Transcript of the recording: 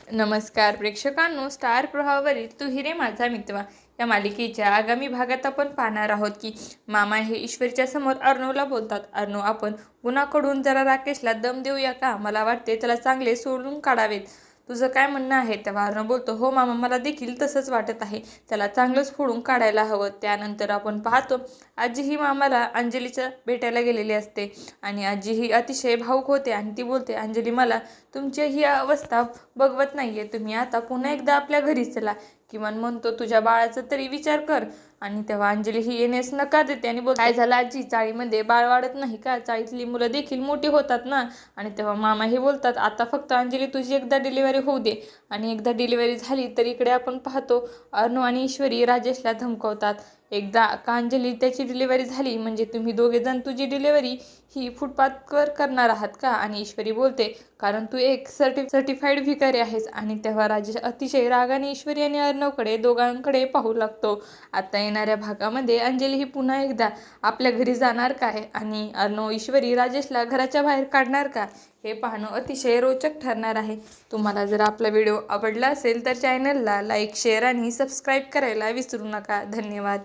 नमस्कार प्रेक्षकांनो, स्टार प्रवाहावरील तू हिरे माझा मित्र या मालिकेच्या आगामी भागात आपण पाहणार आहोत की मामा हे ईश्वरीच्या समोर अर्णवला बोलतात. अर्णव, आपण गुणाकडून जरा राकेशला दम देऊया का? मला वाटते त्याला चांगले सोडून काढावेत. तुझं काय म्हणणं आहे? तेव्हा अर्णव बोलतो, हो मामा, मला देखील तसंच वाटत आहे. त्याला चांगलंच फोडून काढायला हवं. त्यानंतर आपण पाहतो आजी ही मामाला अंजलीच्या भेटायला गेलेली असते आणि आजी ही अतिशय भावूक होते आणि ती बोलते, अंजली, मला तुमची ही अवस्था बघवत नाहीये. तुम्ही आता पुन्हा एकदा आपल्या घरी चला. किमान म्हणतो तुझ्या बाळाचा तरी विचार कर. आणि तेव्हा अंजली ही येण्यास नकार देते आणि बोलते, काय झालं आजी? चाळीमध्ये बाळ वाढत नाही का? चाळीतली मुलं देखील मोठी होतात ना. आणि तेव्हा मामा हे बोलतात, आता फक्त अंजली तुझी एकदा डिलिव्हरी होऊ दे. आणि एकदा डिलिव्हरी झाली तर इकडे आपण पाहतो अर्णव आणि ईश्वरी राजेशला धमकावतात. एकदा का अंजली त्याची डिलिव्हरी झाली म्हणजे तुम्ही दोघे जण तुझी डिलिव्हरी ही फुटपाथवर करणार आहात का? आणि ईश्वरी बोलते, कारण तू एक सर्टिफाईड भिकारी आहेस. आणि तेव्हा राजेश अतिशय रागाने ईश्वरी आणि अर्णवकडे दोघांकडे पाहू लागतो. आता येणाऱ्या भागामध्ये अंजली ही पुन्हा एकदा आपल्या घरी जाणार काय आणि अर्णव ईश्वरी राजेशला घराच्या बाहेर काढणार का, हे पाहणं अतिशय रोचक ठरणार आहे. तुम्हाला जर आपला व्हिडिओ आवडला असेल तर चॅनलला लाईक, शेअर आणि सबस्क्राईब करायला विसरू नका. धन्यवाद.